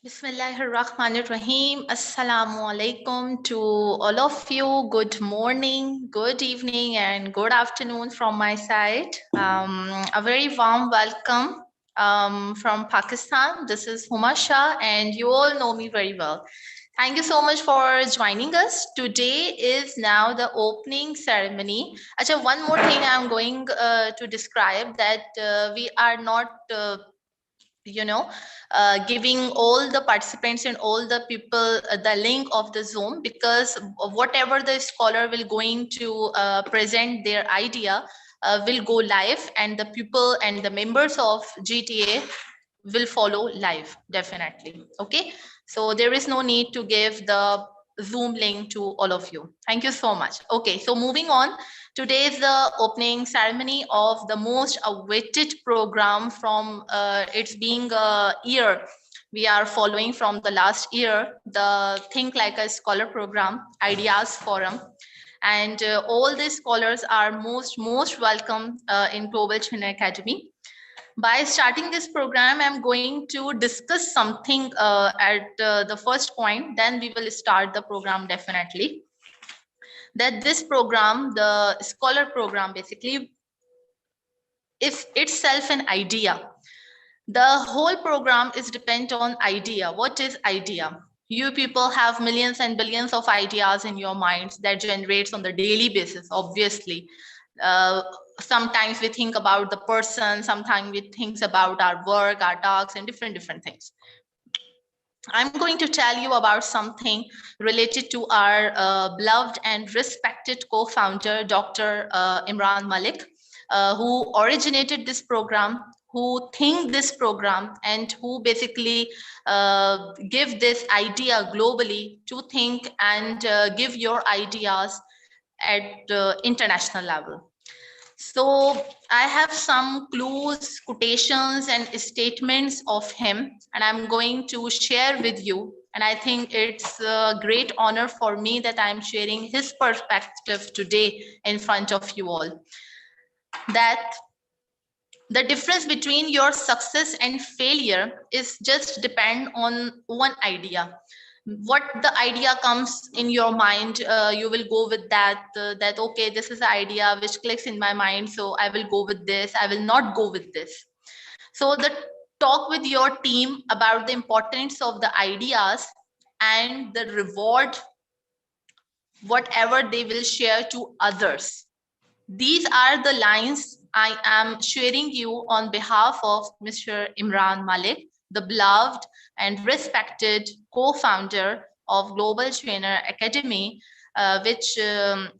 Bismillahirrahmanirrahim. Assalamu alaikum to all of you. Good morning, good evening, and good afternoon from my side. A very warm welcome from Pakistan. This is Huma Shah, and you all know me very well. Thank you so much for joining us. Today is now the opening ceremony. Achha, one more thing I'm going to describe that we are not giving all the participants and all the people the link of the Zoom, because whatever the scholar will going to present their idea will go live, and the people and the members of GTA will follow live, definitely. Okay, so there is no need to give the Zoom link to all of you. Thank you so much. Okay, so moving on. Today is the opening ceremony of the most awaited program from its being a year. We are following from the last year, the Think Like a Scholar program, Ideas Forum. And all these scholars are most welcome in Global China Academy. By starting this program, I'm going to discuss something at the first point, then we will start the program definitely. That this program, the scholar program, basically is itself an idea. The whole program is dependent on idea. What is idea? You people have millions and billions of ideas in your minds that generates on the daily basis, obviously. Sometimes we think about the person, sometimes we think about our work, our tasks, and different things. I'm going to tell you about something related to our beloved and respected co-founder, Dr. Imran Malik, who originated this program, who think this program, and who basically give this idea globally to think and give your ideas at the international level. So I have some clues, quotations, and statements of him, and I'm going to share with you. And I think it's a great honor for me that I'm sharing his perspective today in front of you all. That the difference between your success and failure is just depend on one idea. What the idea comes in your mind, you will go with that, that okay, this is the idea which clicks in my mind, so I will go with this, I will not go with this. So the talk with your team about the importance of the ideas and the reward whatever they will share to others. These are the lines I am sharing you on behalf of Mr. Imran Malik, the beloved and respected co-founder of Global Trainer Academy, which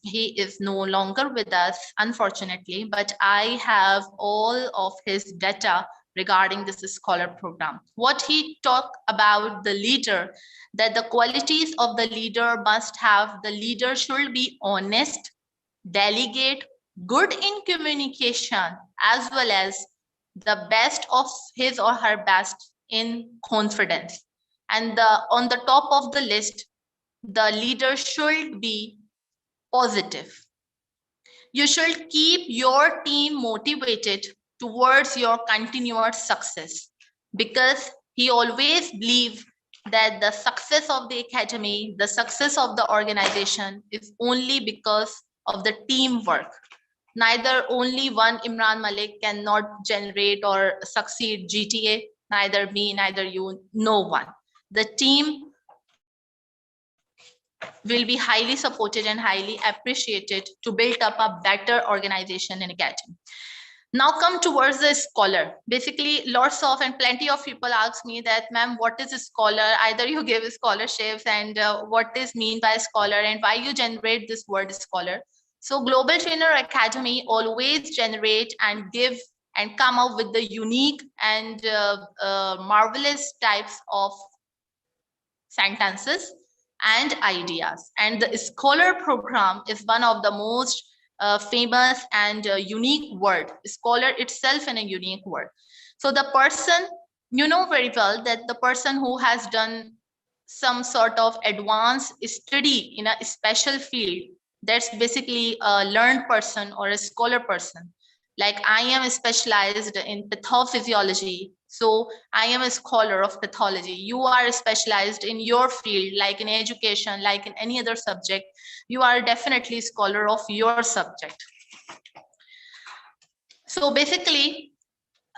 he is no longer with us, unfortunately, but I have all of his data regarding this scholar program. What he talked about the leader, that the qualities of the leader must have, the leader should be honest, delegate, good in communication, as well as the best of his or her best in confidence. And on the top of the list, the leader should be positive. You should keep your team motivated towards your continuous success, because he always believed that the success of the academy, the success of the organization is only because of the teamwork. Neither only one Imran Malik cannot generate or succeed GTA, neither me, neither you, no one. The team will be highly supported and highly appreciated to build up a better organization in academy. Now come towards the scholar. Basically, lots of and plenty of people ask me that, ma'am, what is a scholar? Either you give scholarships, and what is mean by scholar, and why you generate this word scholar. So Global Trainer Academy always generate and give and come up with the unique and marvelous types of sentences and ideas. And the scholar program is one of the most famous and unique word. Scholar itself in a unique word. So the person, you know very well that the person who has done some sort of advanced study in a special field, that's basically a learned person or a scholar person. Like I am specialized in pathophysiology, so I am a scholar of pathology. You are specialized in your field, like in education, like in any other subject. You are definitely a scholar of your subject. So basically,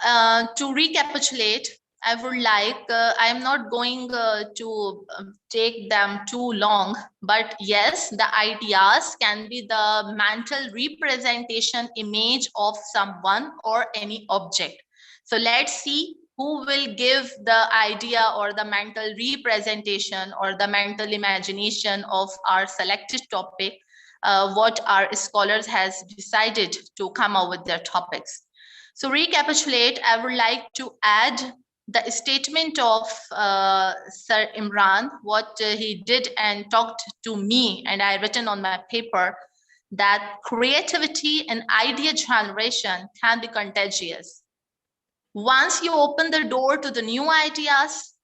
to recapitulate, I would like, I am not going to take them too long, but yes, the ideas can be the mental representation image of someone or any object. So let's see who will give the idea or the mental representation or the mental imagination of our selected topic, what our scholars has decided to come up with their topics. So recapitulate, I would like to add the statement of Sir Imran, what he did and talked to me, and I written on my paper, that creativity and idea generation can be contagious. Once you open the door to the new ideas,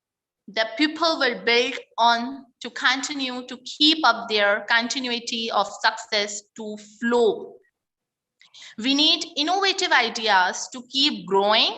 the people will build on to continue to keep up their continuity of success to flow. We need innovative ideas to keep growing,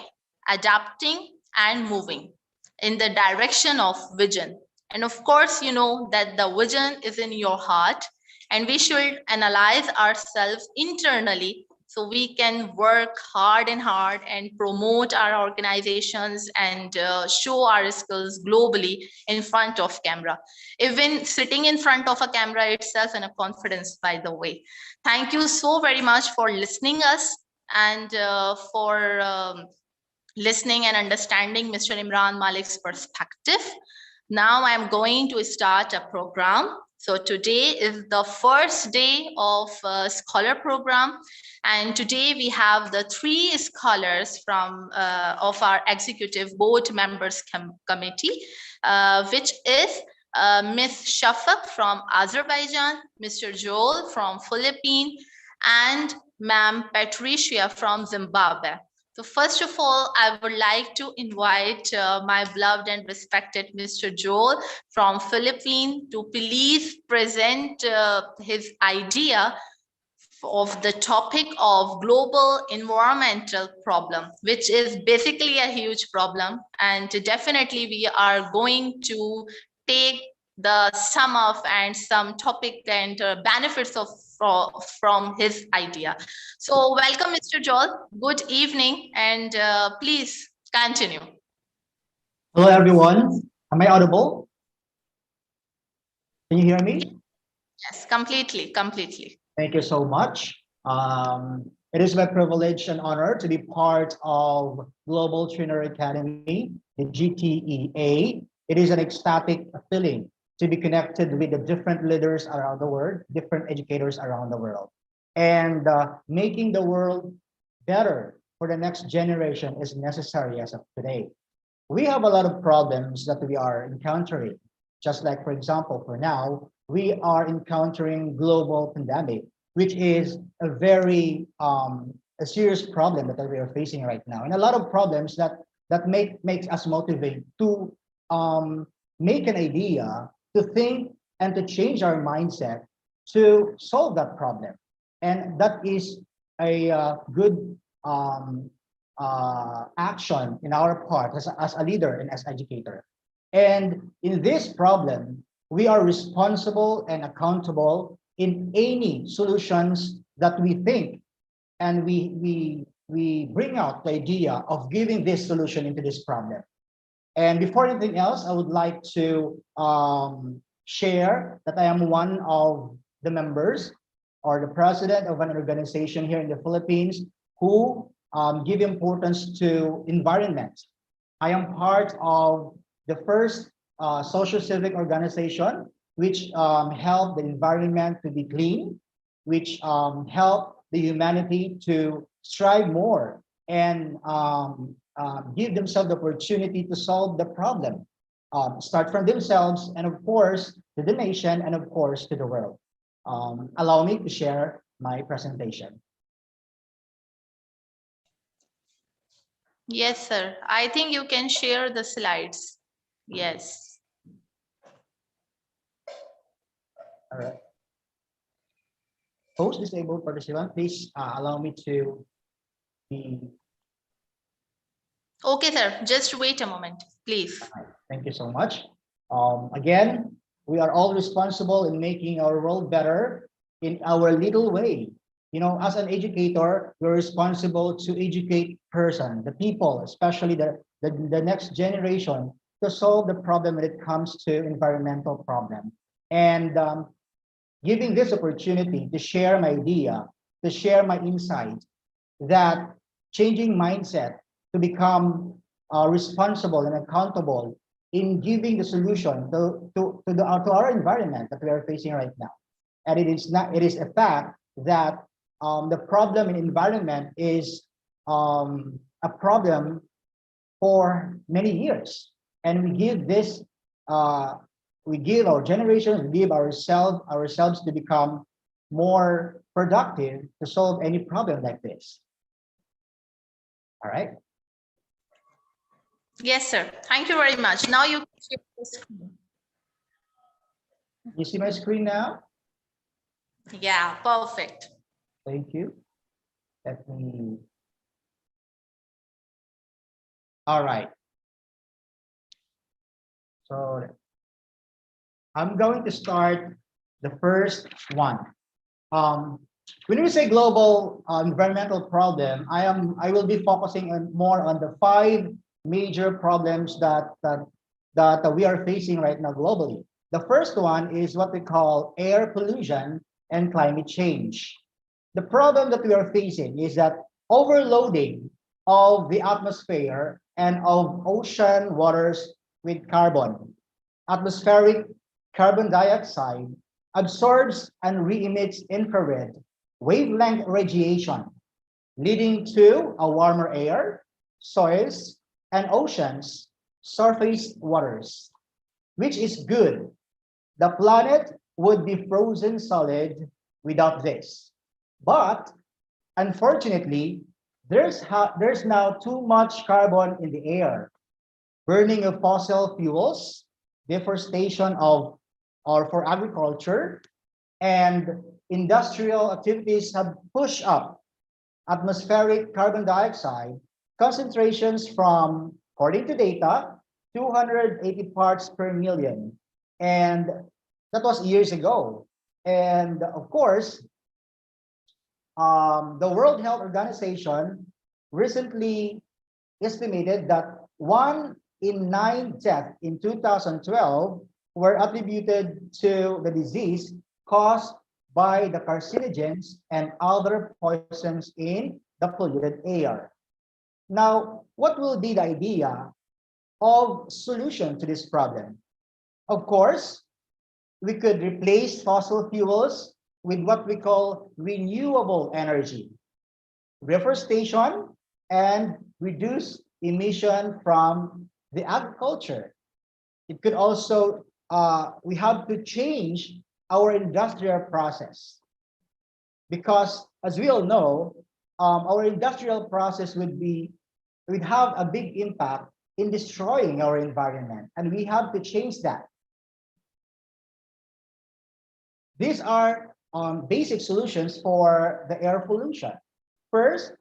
adapting, and moving in the direction of vision. And of course, you know that the vision is in your heart, and we should analyze ourselves internally so we can work hard and promote our organizations and show our skills globally in front of camera. Even sitting in front of a camera itself and a confidence, by the way. Thank you so very much for listening us and for listening and understanding Mr. Imran Malik's perspective. Now I'm going to start a program. So today is the first day of scholar program. And today we have the 3 scholars from of our executive board members committee, which is Ms. Shafak from Azerbaijan, Mr. Joel from Philippines, and Ma'am Patricia from Zimbabwe. So first of all, I would like to invite my beloved and respected Mr. Joel from Philippines to please present his idea of the topic of global environmental problem, which is basically a huge problem. And definitely we are going to take the sum of and some topic and benefits of from his idea. So welcome, Mr. Joel. Good evening, and please continue. Hello, everyone. Am I audible? Can you hear me? Yes, completely. Thank you so much. It is my privilege and honor to be part of Global Trainer Academy, the GTEA. It is an ecstatic feeling to be connected with the different leaders around the world, different educators around the world. And making the world better for the next generation is necessary as of today. We have a lot of problems that we are encountering. Just like, for example, for now, we are encountering global pandemic, which is a very a serious problem that we are facing right now, and a lot of problems that makes us motivate to make an idea, to think and to change our mindset to solve that problem, and that is a good action in our part as a leader and as educator. And in this problem, we are responsible and accountable in any solutions that we think, and we bring out the idea of giving this solution into this problem. And before anything else, I would like to share that I am one of the members or the president of an organization here in the Philippines who give importance to environment. I am part of the first social civic organization which help the environment to be clean, which help the humanity to strive more and give themselves the opportunity to solve the problem. Start from themselves and of course to the nation and of course to the world. Allow me to share my presentation. Yes, sir. I think you can share the slides. Yes. All right. Host disabled participant, please allow me to the Okay, sir. Just wait a moment, please. Thank you so much. Again, we are all responsible in making our world better in our little way. You know, as an educator, we're responsible to educate person, the people, especially the next generation, to solve the problem when it comes to environmental problem. And giving this opportunity to share my idea, to share my insight, that changing mindset to become responsible and accountable in giving the solution to our environment that we are facing right now. And it is a fact that the problem in environment is a problem for many years. And we give our generations, we give ourselves to become more productive to solve any problem like this. All right. Yes, sir. Thank you very much. Now you can share the screen. You see my screen now? Yeah, perfect. Thank you. Let me. All right. So I'm going to start the first one. When we say global environmental problem, I will be focusing more on the 5 major problems that we are facing right now globally. The first one is what we call air pollution and climate change. The problem that we are facing is that overloading of the atmosphere and of ocean waters with carbon. Atmospheric carbon dioxide absorbs and re-emits infrared wavelength radiation, leading to a warmer air, soils, and oceans, surface waters, which is good. The planet would be frozen solid without this. But unfortunately, there's now too much carbon in the air. Burning of fossil fuels, deforestation of or for agriculture, and industrial activities have pushed up atmospheric carbon dioxide concentrations from, according to data, 280 parts per million. And that was years ago. And of course, the World Health Organization recently estimated that 1 in 9 deaths in 2012 were attributed to the disease caused by the carcinogens and other poisons in the polluted air. Now, what will be the idea of solution to this problem? Of course, we could replace fossil fuels with what we call renewable energy, reforestation, and reduce emission from the agriculture. It could also, we have to change our industrial process because as we all know, our industrial process would have a big impact in destroying our environment, and we have to change that. These are basic solutions for the air pollution. First,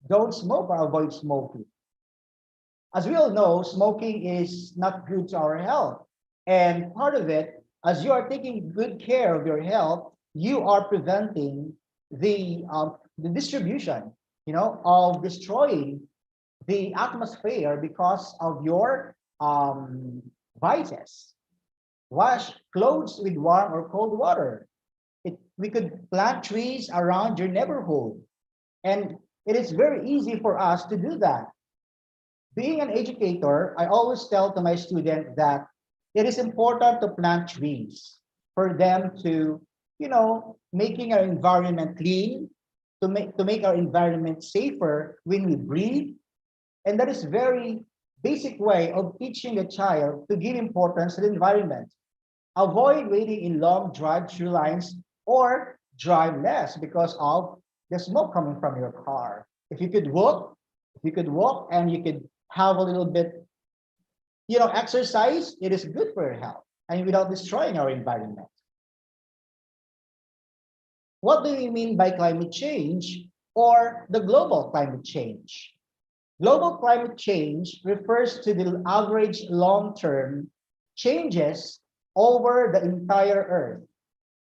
don't smoke or avoid smoking. As we all know, smoking is not good to our health. And part of it, as you are taking good care of your health, you are preventing the distribution, of destroying the atmosphere because of your vices. Wash clothes with warm or cold water. We could plant trees around your neighborhood. And it is very easy for us to do that. Being an educator, I always tell to my students that it is important to plant trees for them to, making our environment clean, to make our environment safer when we breathe. And that is very basic way of teaching a child to give importance to the environment. Avoid waiting in long drive-through lines or drive less because of the smoke coming from your car. If you could walk and you could have a little bit, exercise, it is good for your health and without destroying our environment. What do we mean by climate change or the global climate change. Global climate change refers to the average long-term changes over the entire Earth.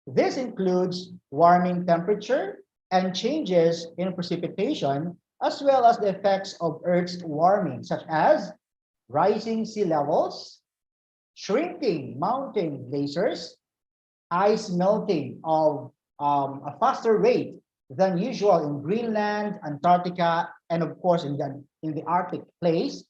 This includes warming temperature and changes in precipitation, as well as the effects of Earth's warming, such as rising sea levels, shrinking mountain glaciers, ice melting of a faster rate than usual in Greenland, Antarctica, and of course in the Arctic place,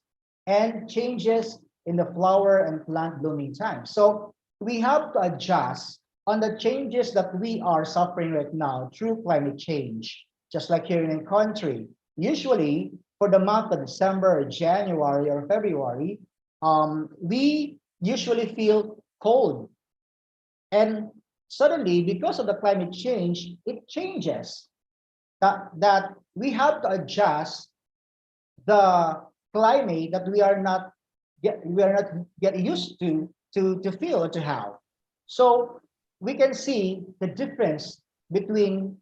and changes in the flower and plant blooming time. So we have to adjust on the changes that we are suffering right now through climate change, just like here in the country. Usually, for the month of December, or January, or February, we usually feel cold. And suddenly, because of the climate change, it changes that we have to adjust the climate that we are not get used to feel or to have. So we can see the difference between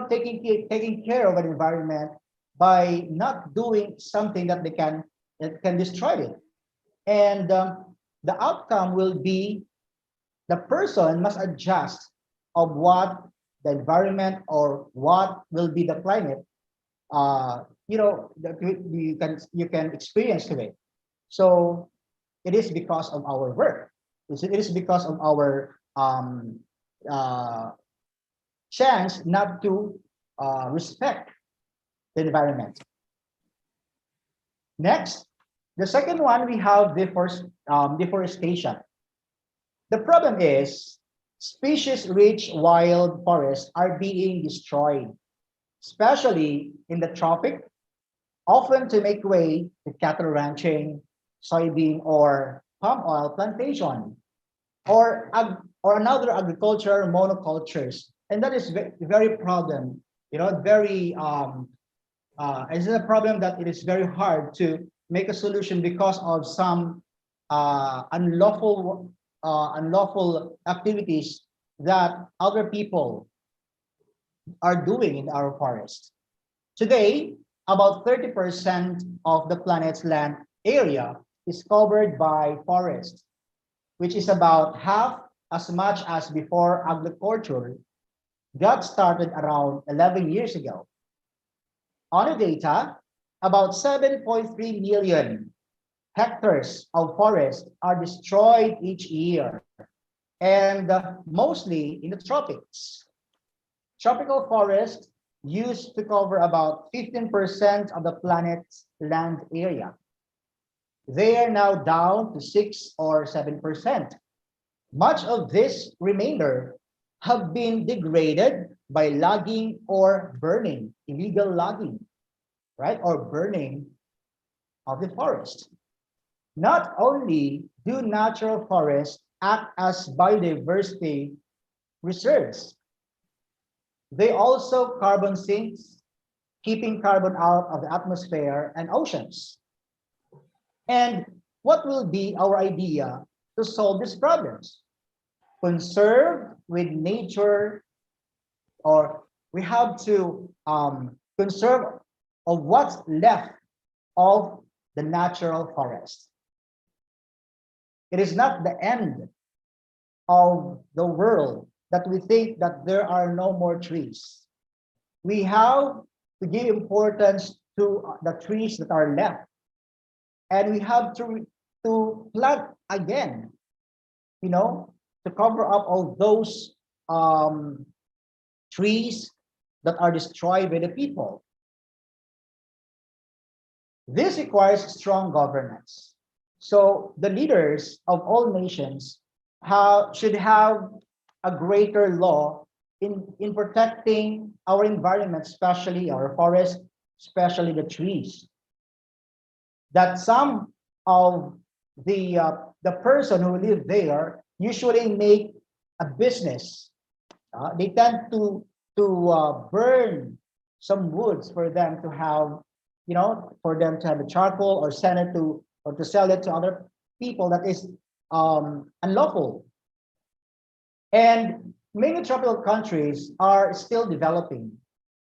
taking care of an environment by not doing something that can destroy it, and the outcome will be the person must adjust of what the environment or what will be the climate that you can experience today. So it is because of our work. It is because of our uh, chance not to respect the environment. Next, the second one, we have deforestation. The problem is species-rich wild forests are being destroyed, especially in the tropic, often to make way to cattle ranching, soybean or palm oil plantation, or another agriculture monocultures, and that is very problem. Very it's a problem that it is very hard to make a solution because of some unlawful activities that other people are doing in our forest. Today, about 30% of the planet's land area is covered by forest, which is about half as much as before agriculture got started around 11 years ago. On the data, about 7.3 million hectares of forest are destroyed each year, and mostly in the tropics. Tropical forests used to cover about 15% of the planet's land area. They are now down to 6 or 7%. Much of this remainder have been degraded by logging or burning, illegal logging, right? Or burning of the forest. Not only do natural forests act as biodiversity reserves, they also carbon sinks, keeping carbon out of the atmosphere and oceans. And what will be our idea to solve these problems? Conserve with nature, or we have to conserve of what's left of the natural forest. It is not the end of the world that we think that there are no more trees. We have to give importance to the trees that are left, and we have to plant again, to cover up all those trees that are destroyed by the people. This requires strong governance. So the leaders of all nations should have a greater law in protecting our environment, especially our forests, especially the trees. That some of the person who live there usually make a business. They tend to burn some woods for them to have, for them to have a charcoal or sell it to sell it to other people. That is unlawful. And many tropical countries are still developing.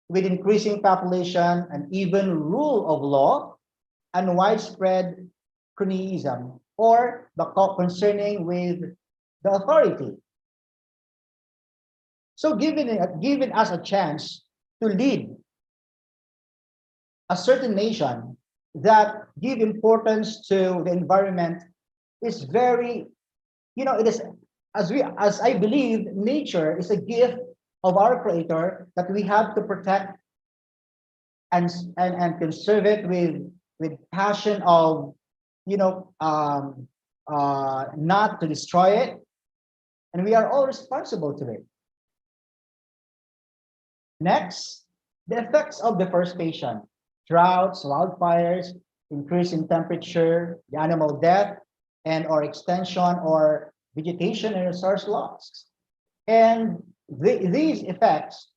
with increasing population and even rule of law and widespread cronyism or the concerning with the authority. So given us a chance to lead a certain nation that give importance to the environment is very, it is, as I believe, nature is a gift of our creator that we have to protect and conserve it with passion of, not to destroy it, and we are all responsible to it. Next, the effects of deforestation: droughts, wildfires, increase in temperature, the animal death, and or extension or vegetation and resource loss. And these effects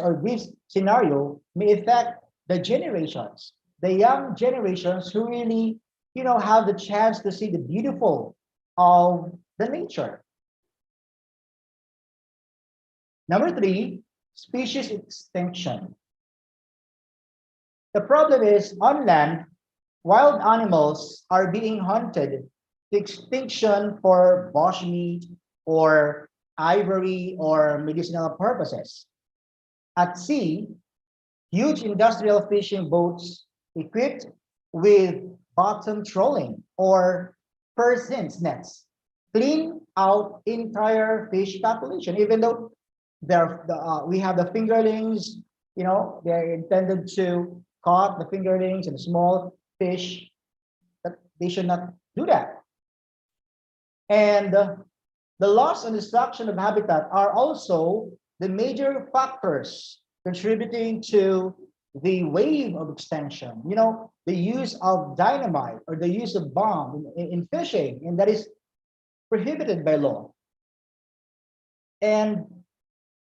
or this scenario may affect the generations, the young generations who really, have the chance to see the beautiful of the nature. Number three, species extinction. The problem is on land, wild animals are being hunted to extinction for bushmeat or ivory or medicinal purposes. At sea, huge industrial fishing boats equipped with bottom trolling or persins nets clean out entire fish population, even though we have the fingerlings, they're intended to caught the fingerlings and small fish, that they should not do that. And the loss and destruction of habitat are also the major factors contributing to the wave of extinction. The use of dynamite or the use of bomb in fishing, and that is prohibited by law. And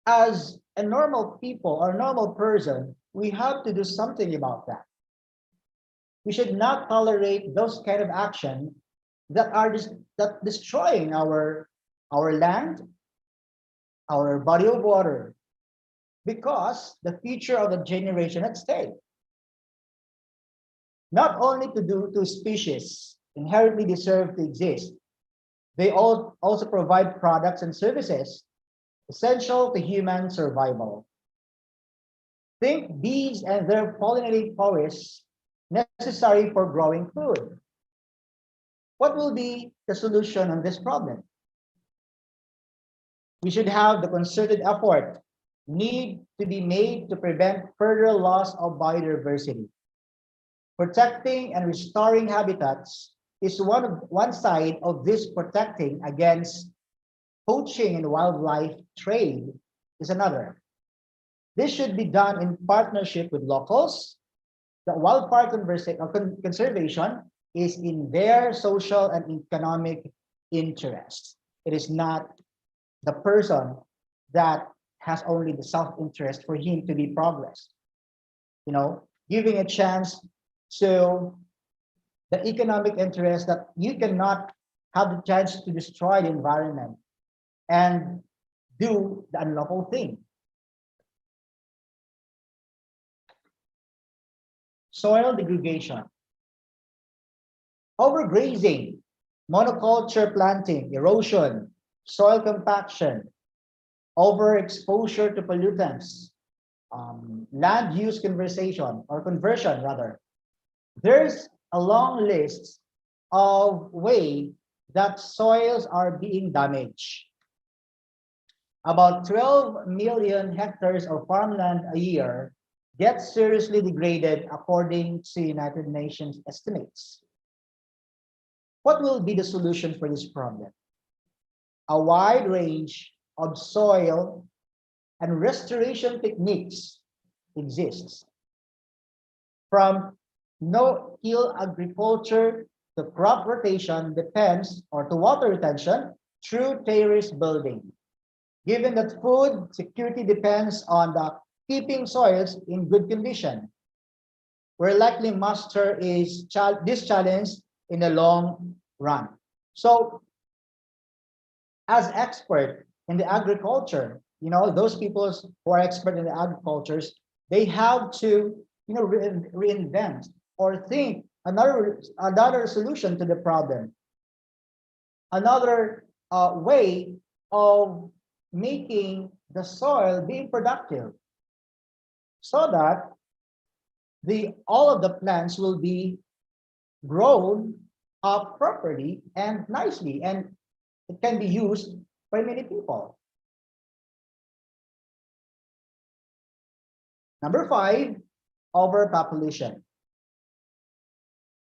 as a normal people or normal person, we have to do something about that. We should not tolerate those kind of action that are that destroying our land, our body of water, because the future of the generation at stake. Not only to species inherently deserve to exist, they also provide products and services essential to human survival. Think bees and their pollinating powers necessary for growing food. What will be the solution on this problem? We should have the concerted effort need to be made to prevent further loss of biodiversity. Protecting and restoring habitats is one side of this. Protecting against poaching and wildlife trade is another. This should be done in partnership with locals. The wildfire conservation is in their social and economic interest. It is not the person that has only the self-interest for him to be progress. Giving a chance to the economic interest that you cannot have the chance to destroy the environment and do the unlawful thing. Soil degradation. Overgrazing, monoculture planting, erosion, soil compaction, overexposure to pollutants, land use conversion rather. There's a long list of ways that soils are being damaged. About 12 million hectares of farmland a year get seriously degraded according to United Nations estimates. What will be the solution for this problem? A wide range of soil and restoration techniques exists. From no-till agriculture to crop rotation to water retention through terrace building. Given that food security depends on the keeping soils in good condition, we're likely master this challenge in the long run. So, as expert in the agriculture, those people who are expert in the agricultures, they have to, reinvent or think another solution to the problem, another way of making the soil being productive, so that all of the plants will be grown up properly and nicely, and it can be used by many people. Number 5, overpopulation.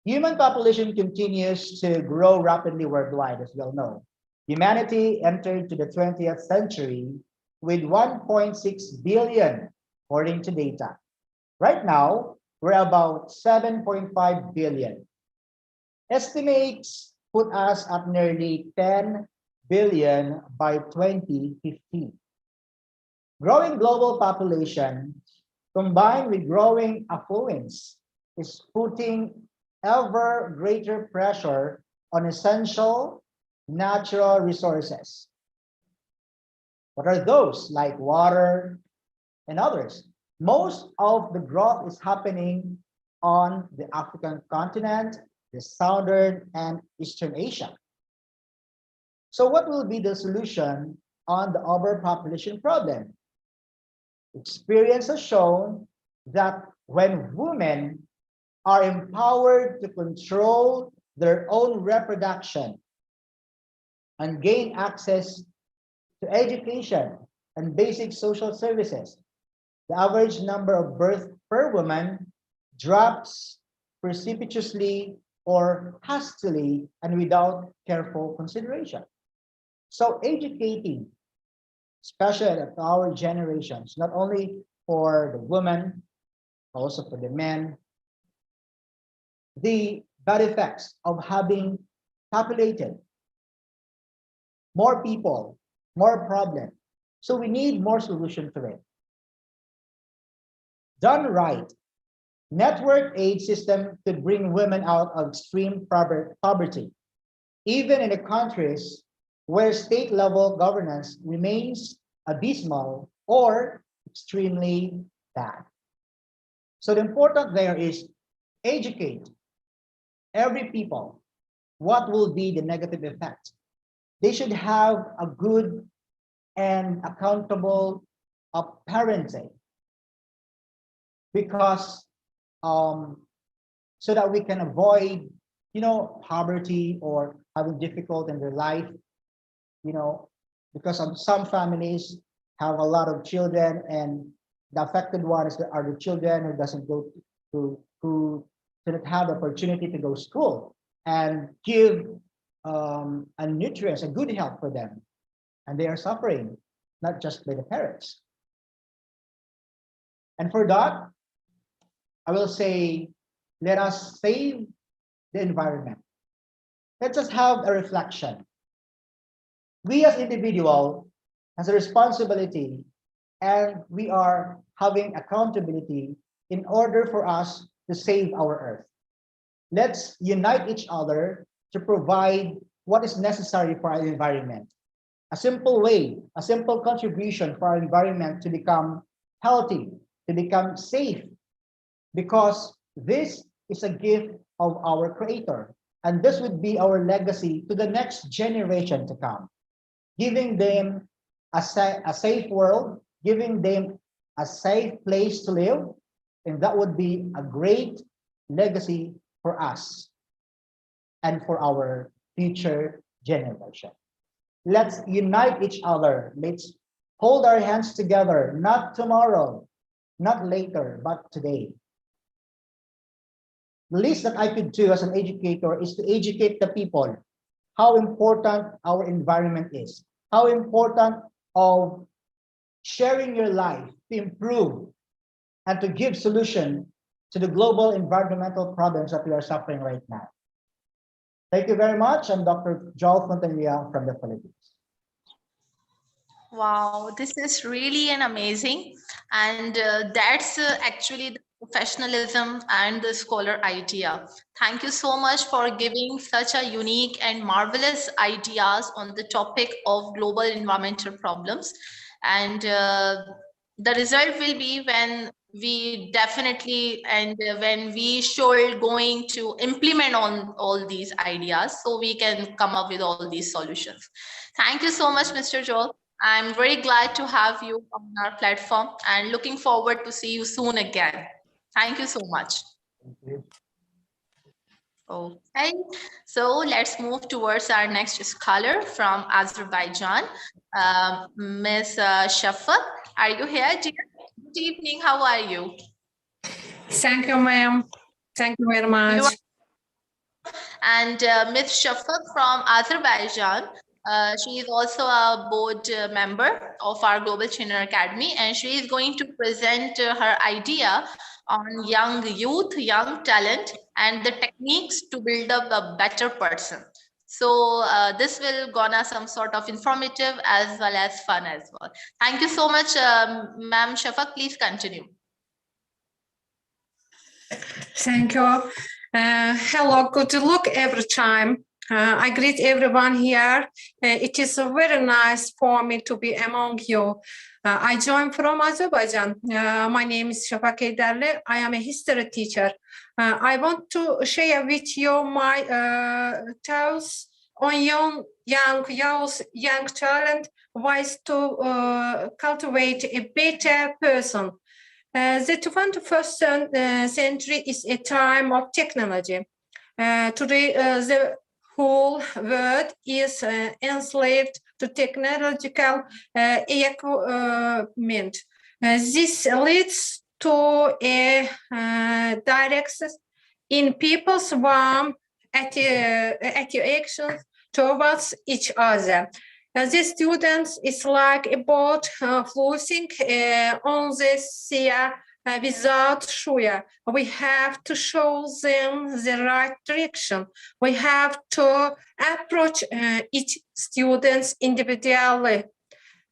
Human population continues to grow rapidly worldwide, as we all know. Humanity entered to the 20th century with 1.6 billion, according to data. Right now, we're about 7.5 billion. Estimates put us at nearly 10 billion by 2050. Growing global population combined with growing affluence is putting ever greater pressure on essential natural resources. What are those? Like water and others. Most of the growth is happening on the African continent, the Southern and Eastern Asia. So what will be the solution on the overpopulation problem? Experience has shown that when women are empowered to control their own reproduction and gain access to education and basic social services, the average number of births per woman drops precipitously or hastily and without careful consideration. So educating, especially our generations, not only for the women, also for the men, the bad effects of having populated more people, more problems. So we need more solution to it. Done right, network aid system could bring women out of extreme poverty, even in the countries where state level governance remains abysmal or extremely bad. So the important there is educate every people. What will be the negative effect? They should have a good and accountable parenting, because so that we can avoid, poverty or having difficult in their life, because some families have a lot of children, and the affected ones are the children who doesn't go who didn't have the opportunity to go to school and give a nutrients, a good health for them, and they are suffering, not just by the parents. And for that, I will say, let us save the environment. Let us have a reflection. We as individual has a responsibility, and we are having accountability in order for us to save our earth. Let's unite each other to provide what is necessary for our environment. A simple way, a simple contribution for our environment to become healthy, to become safe, because this is a gift of our Creator. And this would be our legacy to the next generation to come, giving them a safe world, giving them a safe place to live. And that would be a great legacy for us and for our future generation. Let's unite each other. Let's hold our hands together, not tomorrow, not later, but today. The least that I could do as an educator is to educate the people how important our environment is, how important of sharing your life to improve and to give solution to the global environmental problems that we are suffering right now. Thank you very much. I'm Dr. Joel Fontanilla from the Philippines. Wow, this is really an amazing, and that's actually the professionalism and the scholar idea. Thank you so much for giving such a unique and marvelous ideas on the topic of global environmental problems. And the result will be when we definitely and when we sure going to implement on all these ideas, so we can come up with all these solutions. Thank you so much, Mr. Joel. I'm very glad to have you on our platform and looking forward to see you soon again. Thank you so much. Thank you. Okay, so let's move towards our next scholar from Azerbaijan, Ms. Shafak. Are you here, dear? Good evening. How are you? Thank you, ma'am. Thank you very much. And Ms. Shafak from Azerbaijan, she is also a board member of our Global Trainer Academy, and she is going to present her idea on young youth, young talent, and the techniques to build up a better person. So this will gonna some sort of informative as well as fun as well. Thank you so much, Ma'am Shafak. Please continue. Thank you. Hello, good luck every time. I greet everyone here. It is very nice for me to be among you. I join from Azerbaijan. My name is Shafak Eyderli. I am a history teacher. I want to share with you my thoughts on young talent, ways to cultivate a better person. The 21st century is a time of technology. Today, the whole world is enslaved to technological equipment. This leads to a direct in people's warm attitudes towards each other. The students is like a boat floating on the sea without shore. We have to show them the right direction. We have to approach each student individually.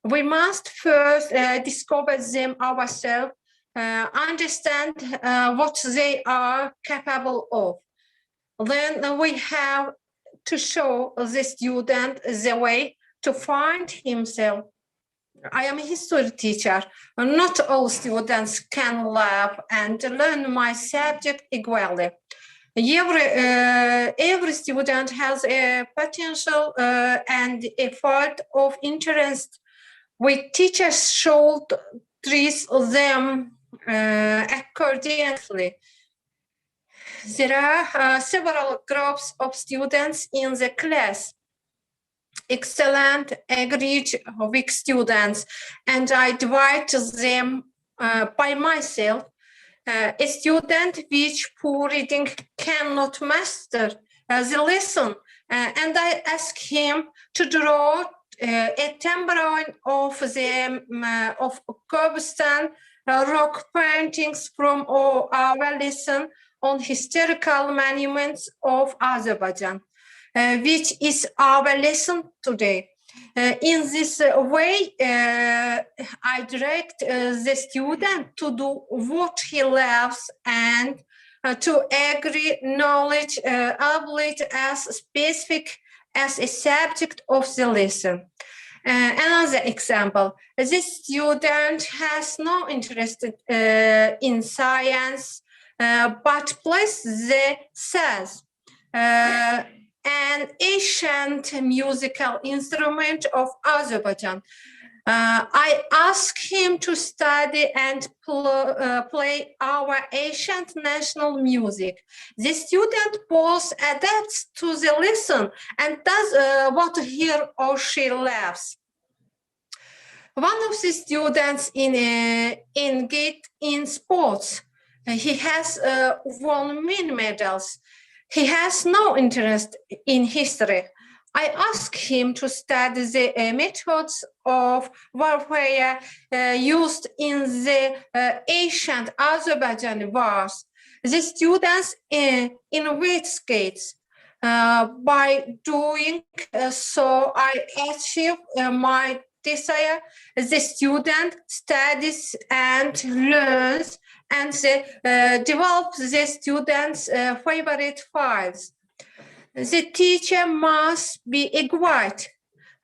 We must first discover them ourselves, understand what they are capable of. Then we have to show the student the way to find himself. I am a history teacher. Not all students can love and learn my subject equally. Every student has a potential and a field of interest. We teachers should treat them accordingly. There are several groups of students in the class. Excellent, average, weak students, and I divide them by myself. A student which poor reading cannot master the lesson, and I ask him to draw a tambourine of cobblestone rock paintings from our lesson on historical monuments of Azerbaijan. Which is our lesson today. In this way, I direct the student to do what he loves and to agree knowledge ability as specific as a subject of the lesson. Another example, this student has no interest in science, but plays the saz. An ancient musical instrument of Azerbaijan. I asked him to study and play our ancient national music. The student both adapts to the lesson and does what he or she loves. One of the students engaged in sports. He has won many medals. He has no interest in history. I asked him to study the methods of warfare used in the ancient Azerbaijani wars. The students investigate. By doing so, I achieve my desire. The student studies and learns and develop the students' favorite files. The teacher must be a guide.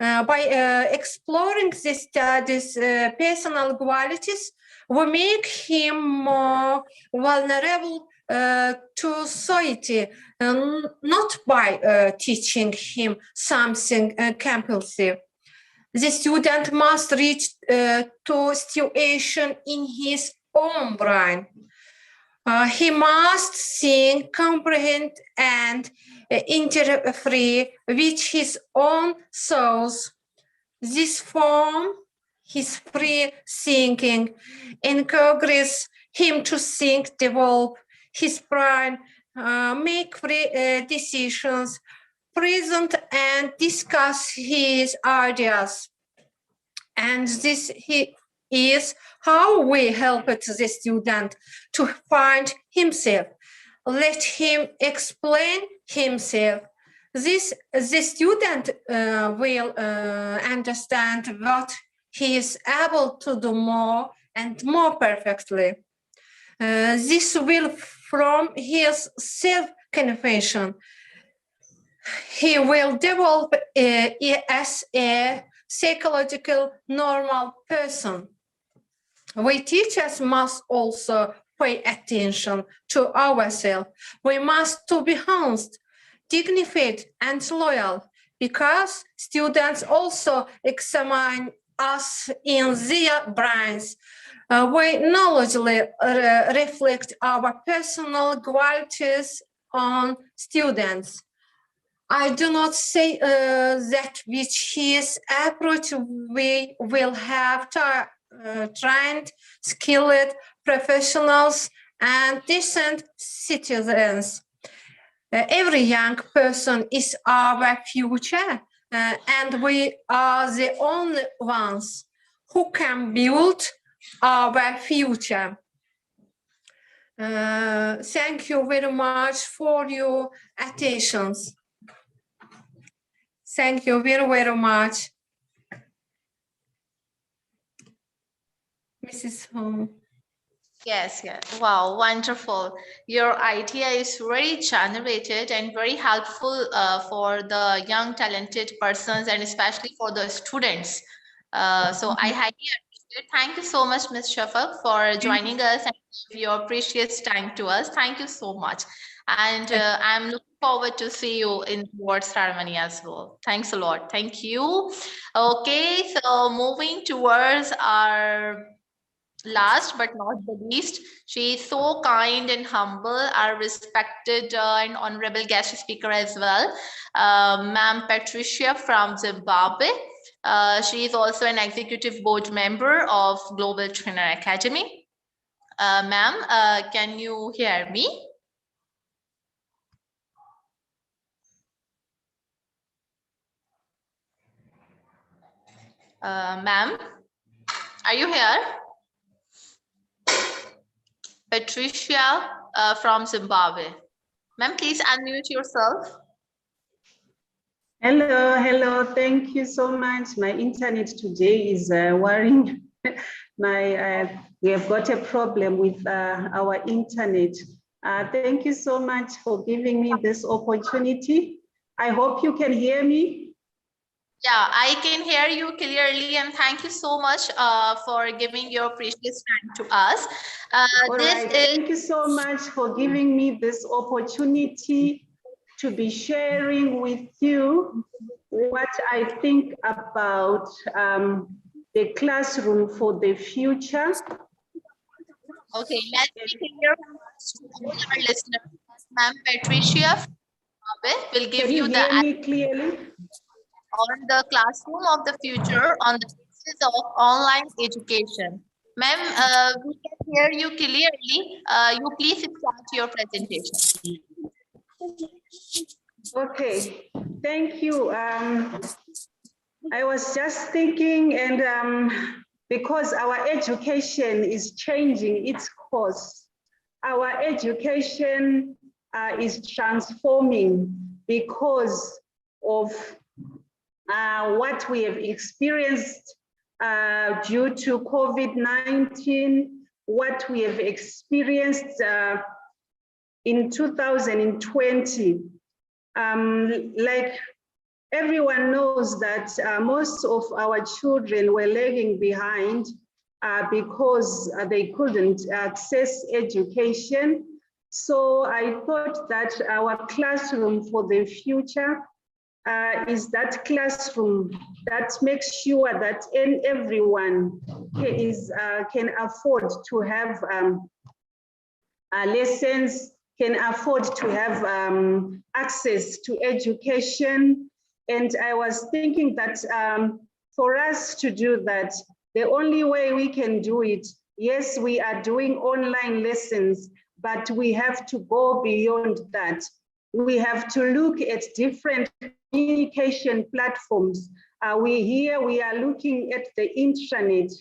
By exploring the study's personal qualities, we make him more vulnerable to society, not by teaching him something compulsive. The student must reach to situation in his own brain. He must think, comprehend, and interfere with his own thoughts. This form his free thinking, encourages him to think, develop his brain, make free decisions, present and discuss his ideas. And this is how we help the student to find himself. Let him explain himself. The student will understand what he is able to do more and more perfectly. This will from his self-confession. He will develop as a psychological normal person. We teachers must also pay attention to ourselves. We must to be honest, dignified, and loyal, because students also examine us in their brains. We knowledgeably reflect our personal qualities on students. I do not say that with his approach we will have trained, skilled professionals and decent citizens. Every young person is our future, and we are the only ones who can build our future. Thank you very much for your attention. Thank you very, very much. Mrs. Hong. Yes. Wow, wonderful. Your idea is very generated and very helpful for the young talented persons and especially for the students. So I highly appreciate. Thank you so much, Ms. Shafaq, for joining us and your precious time to us. Thank you so much. And I'm looking forward to see you in the award ceremony as well. Thanks a lot. Thank you. Okay, so moving towards our last but not the least, she is so kind and humble, our respected and honorable guest speaker as well, Ma'am Patricia from Zimbabwe. She is also an executive board member of Global Trainer Academy. Ma'am, can you hear me? Ma'am, are you here? Patricia from Zimbabwe. Ma'am, please unmute yourself. Hello. Thank you so much. My internet today is worrying. We have got a problem with our internet. Thank you so much for giving me this opportunity. I hope you can hear me. Yeah, I can hear you clearly, and thank you so much for giving your precious time to us. Thank you so much for giving me this opportunity to be sharing with you what I think about the classroom for the future. Okay, let me hear from all our listeners. Ma'am Patricia will give you the me clearly on the classroom of the future on the basis of online education. Ma'am, we can hear you clearly. You please start your presentation. Okay, thank you. I was just thinking, and because our education is changing its course, our education is transforming because of what we have experienced due to COVID-19, what we have experienced in 2020. Like everyone knows that most of our children were lagging behind because they couldn't access education. So I thought that our classroom for the future is that classroom that makes sure that everyone can afford to have lessons, can afford to have access to education. And I was thinking that for us to do that, the only way we can do it, yes, we are doing online lessons, but we have to go beyond that. We have to look at different communication platforms. We are looking at the intranet.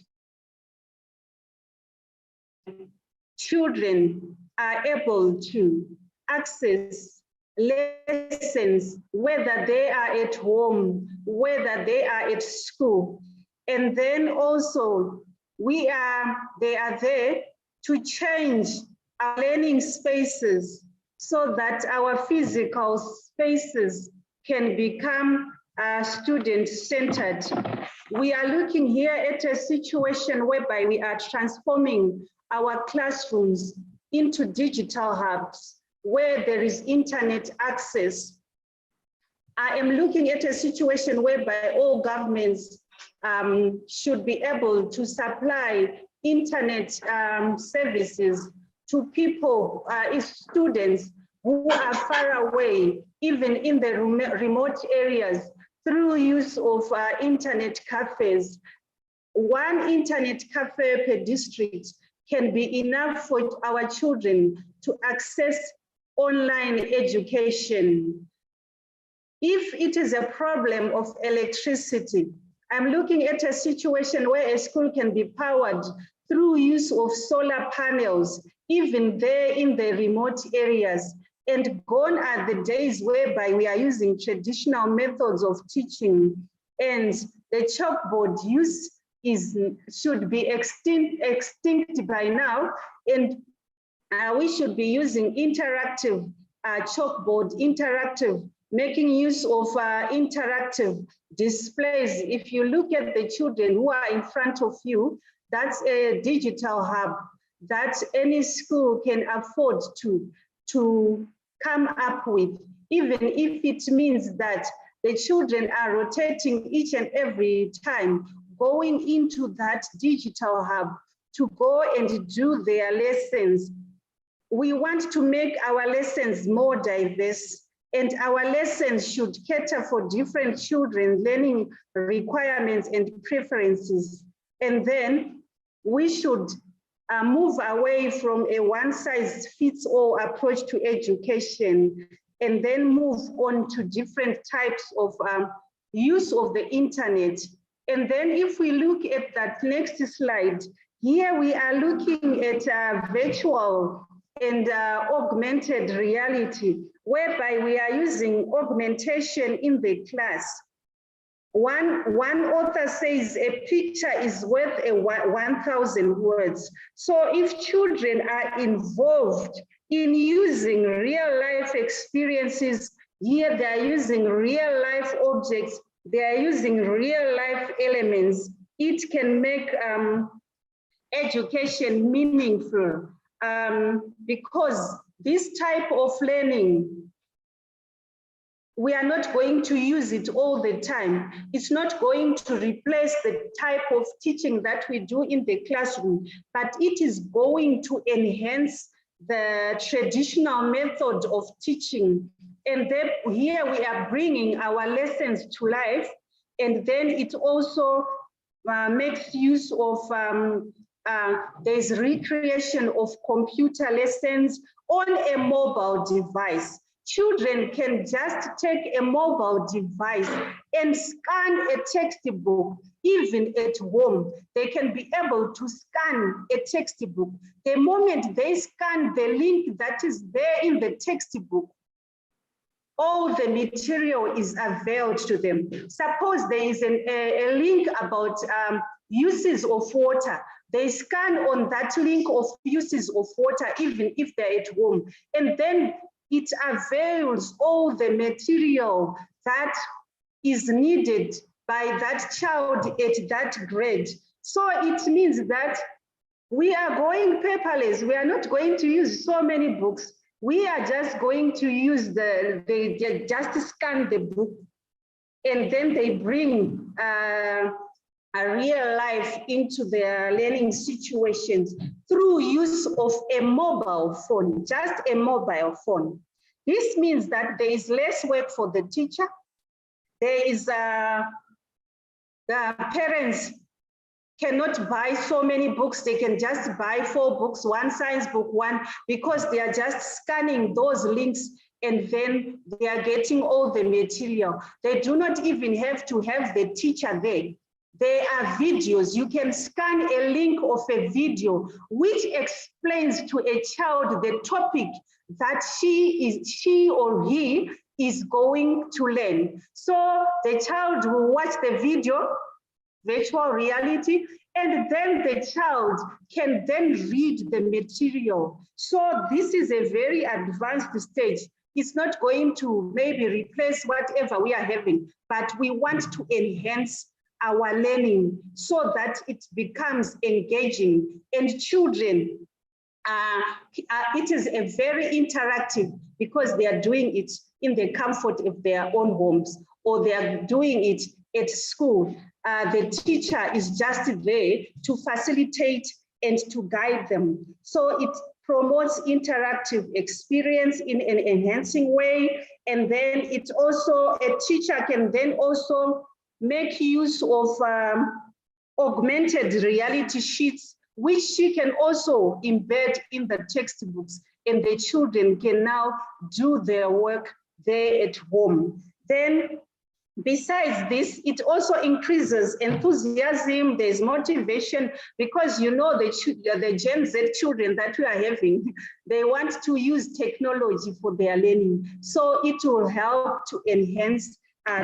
Children are able to access lessons, whether they are at home, whether they are at school. And then also they are there to change our learning spaces so that our physical spaces can become student-centered. We are looking here at a situation whereby we are transforming our classrooms into digital hubs where there is internet access. I am looking at a situation whereby all governments should be able to supply internet services to people, students who are far away, even in the remote areas, through use of internet cafes. One internet cafe per district can be enough for our children to access online education. If it is a problem of electricity, I'm looking at a situation where a school can be powered through use of solar panels, even there in the remote areas. And gone are the days whereby we are using traditional methods of teaching, and the chalkboard use should be extinct by now, and we should be using interactive chalkboard, making use of interactive displays. If you look at the children who are in front of you, that's a digital hub that any school can afford to come up with, even if it means that the children are rotating each and every time, going into that digital hub to go and do their lessons. We want to make our lessons more diverse, and our lessons should cater for different children's learning requirements and preferences. And then we should move away from a one-size-fits-all approach to education, and then move on to different types of use of the internet. And then if we look at that next slide, here we are looking at virtual and augmented reality, whereby we are using augmentation in the class. One author says a picture is worth 1,000 words. So if children are involved in using real life experiences, here they are using real life objects, they are using real life elements, it can make education meaningful, because this type of learning, we are not going to use it all the time. It's not going to replace the type of teaching that we do in the classroom, but it is going to enhance the traditional method of teaching. And then here we are bringing our lessons to life, and then it also makes use of, there's recreation of computer lessons on a mobile device. Children can just take a mobile device and scan a textbook, even at home. They can be able to scan a textbook. The moment they scan the link that is there in the textbook, all the material is availed to them. Suppose there is a link about uses of water. They scan on that link of uses of water, even if they're at home. And then it avails all the material that is needed by that child at that grade. So it means that we are going paperless. We are not going to use so many books. We are just going to use they just scan the book, and then they bring a real life into their learning situations through use of a mobile phone, just a mobile phone. This means that there is less work for the teacher. There is the parents cannot buy so many books. They can just buy 4 books, 1 science book, 1, because they are just scanning those links and then they are getting all the material. They do not even have to have the teacher there. There are videos. You can scan a link of a video which explains to a child the topic that she or he is going to learn. So the child will watch the video, virtual reality, and then the child can then read the material. So this is a very advanced stage. It's not going to maybe replace whatever we are having, but we want to enhance our learning so that it becomes engaging, and children, it is a very interactive because they are doing it in the comfort of their own homes, or they are doing it at school. The teacher is just there to facilitate and to guide them. So it promotes interactive experience in an enhancing way. And then it's also, a teacher can then also make use of augmented reality sheets, which she can also embed in the textbooks, and the children can now do their work there at home. Then besides this, it also increases enthusiasm, there's motivation, because you know the Gen Z children that we are having, they want to use technology for their learning. So it will help to enhance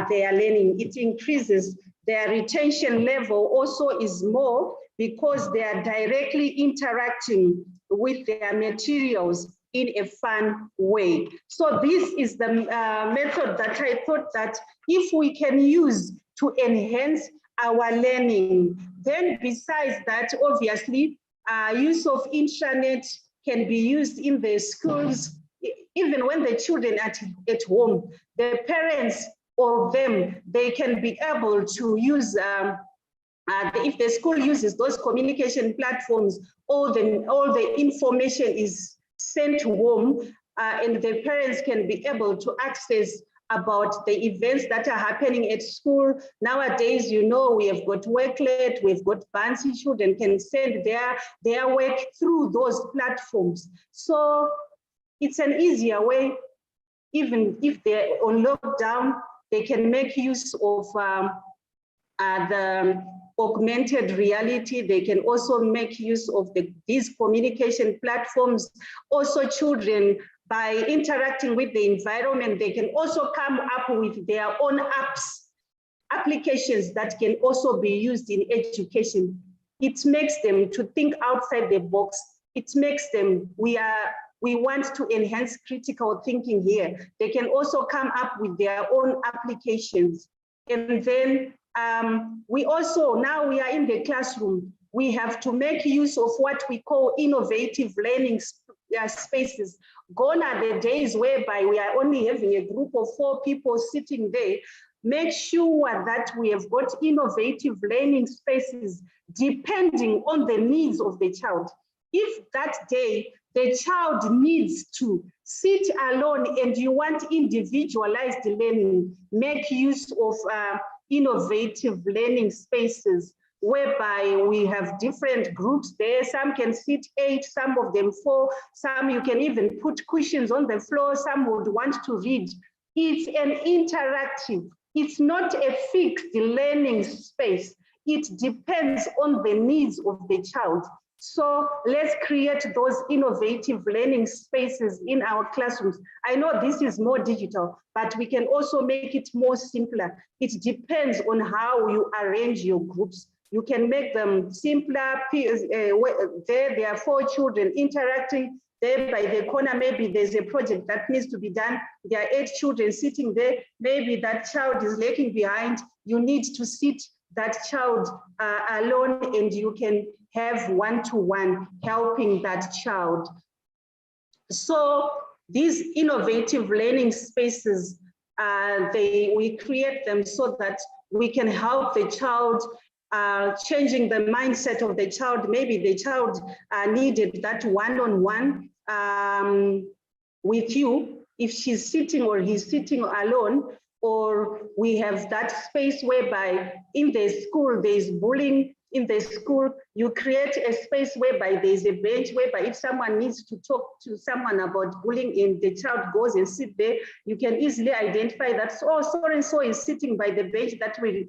their learning. It increases their retention level, also is more because they are directly interacting with their materials in a fun way. So this is the method that I thought that if we can use to enhance our learning, then besides that, obviously, use of intranet can be used in the schools, even when the children are at home, the parents or them, they can be able to use, if the school uses those communication platforms, all the information is sent home, and the parents can be able to access about the events that are happening at school. Nowadays, you know, we have got Worklet, we've got Bansi, children can send their work through those platforms. So it's an easier way, even if they're on lockdown, they can make use of the augmented reality. They can also make use of these communication platforms. Also, children, by interacting with the environment, they can also come up with their own applications that can also be used in education. It makes them to think outside the box. It makes them, we want to enhance critical thinking here. They can also come up with their own applications. And then we also, now we are in the classroom, we have to make use of what we call innovative learning spaces. Gone are the days whereby we are only having a group of 4 people sitting there. Make sure that we have got innovative learning spaces depending on the needs of the child. If that day the child needs to sit alone and you want individualized learning, make use of innovative learning spaces whereby we have different groups there. Some can sit 8, some of them 4, some you can even put cushions on the floor, some would want to read. It's an interactive, it's not a fixed learning space. It depends on the needs of the child. So let's create those innovative learning spaces in our classrooms. I know this is more digital, but we can also make it more simpler. It depends on how you arrange your groups. You can make them simpler. There are 4 children interacting. there by the corner, maybe there's a project that needs to be done. There are 8 children sitting there. Maybe that child is lagging behind. You need to sit that child alone, and you can have one-to-one helping that child. So these innovative learning spaces, we create them so that we can help the child, changing the mindset of the child. Maybe the child needed that one-on-one with you, if she's sitting or he's sitting alone, or we have that space whereby in the school there's bullying. In the school, you create a space whereby there's a bench whereby if someone needs to talk to someone about bullying and the child goes and sit there, you can easily identify that, oh, so-and-so is sitting by the bench that we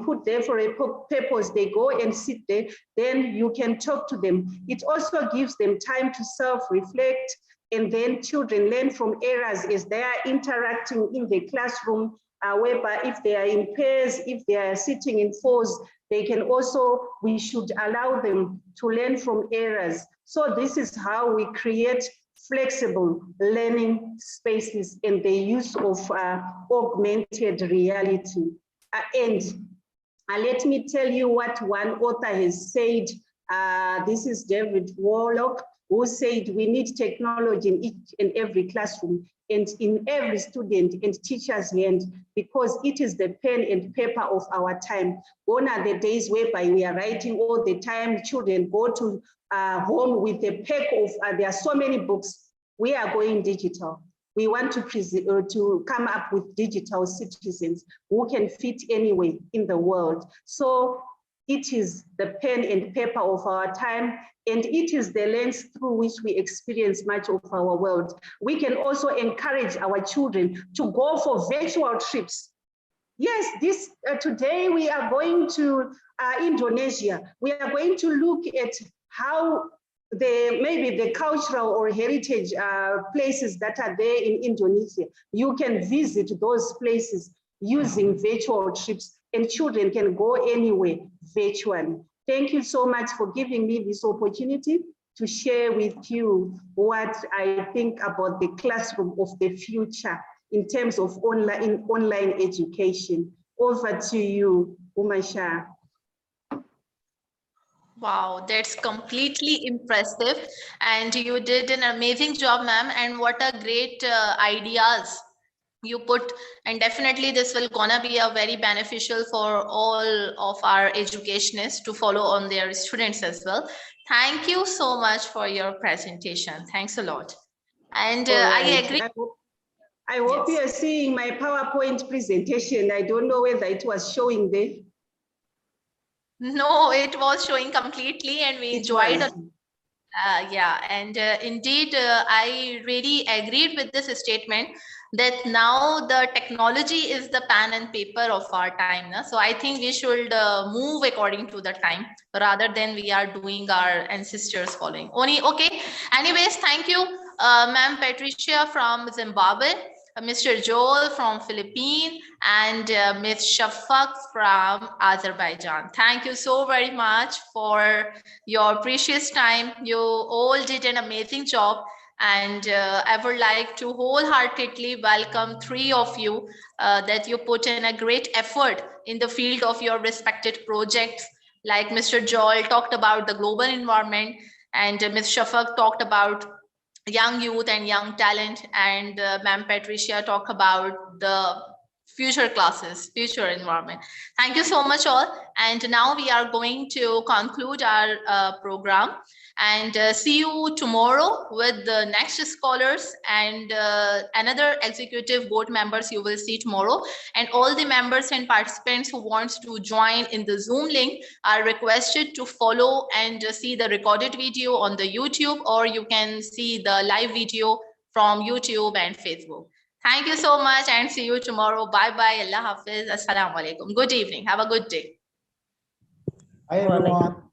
put there for a purpose. They go and sit there, then you can talk to them. It also gives them time to self-reflect, and then children learn from errors as they are interacting in the classroom, whereby if they are in pairs, if they are sitting in fours, they can also, we should allow them to learn from errors. So this is how we create flexible learning spaces and the use of augmented reality. And let me tell you what one author has said. This is David Warlock, who said we need technology in each and every classroom and in every student and teacher's hand, because it is the pen and paper of our time. Gone are the days whereby we are writing all the time. Children go to home with a pack of, there are so many books. We are going digital. We want to come up with digital citizens who can fit anywhere in the world. So it is the pen and paper of our time, and it is the lens through which we experience much of our world. We can also encourage our children to go for virtual trips. Yes, today we are going to Indonesia. We are going to look at how maybe the cultural or heritage places that are there in Indonesia. You can visit those places using virtual trips, and children can go anywhere virtually. Thank you so much for giving me this opportunity to share with you what I think about the classroom of the future in terms of online education. Over to you, Umasha. Wow, that's completely impressive. And you did an amazing job, ma'am. And what a great ideas you put. And definitely this will gonna be a very beneficial for all of our educationists to follow on their students as well. Thank you so much for your presentation. Thanks a lot. And I agree. I hope you are seeing my PowerPoint presentation. I don't know whether it was showing there. No, it was showing completely, and we enjoyed it. Yeah, and indeed, I really agreed with this statement that now the technology is the pen and paper of our time. Na? So I think we should move according to the time rather than we are doing our ancestors following. Okay. Anyways, thank you, Ma'am Patricia from Zimbabwe, Mr. Joel from Philippines, and Ms. Shafak from Azerbaijan. Thank you so very much for your precious time. You all did an amazing job, and I would like to wholeheartedly welcome 3 of you that you put in a great effort in the field of your respected projects. Like Mr. Joel talked about the global environment, and Ms. Shafak talked about young youth and young talent, and Ma'am Patricia talked about the future classes, future environment. Thank you so much all. And now we are going to conclude our program, and see you tomorrow with the next scholars and another executive board members you will see tomorrow. And all the members and participants who wants to join in the Zoom link are requested to follow and see the recorded video on the YouTube, or you can see the live video from YouTube and Facebook. Thank you so much, and see you tomorrow. Bye-bye. Allah Hafiz. Assalamu alaikum. Good evening. Have a good day. Bye, everyone.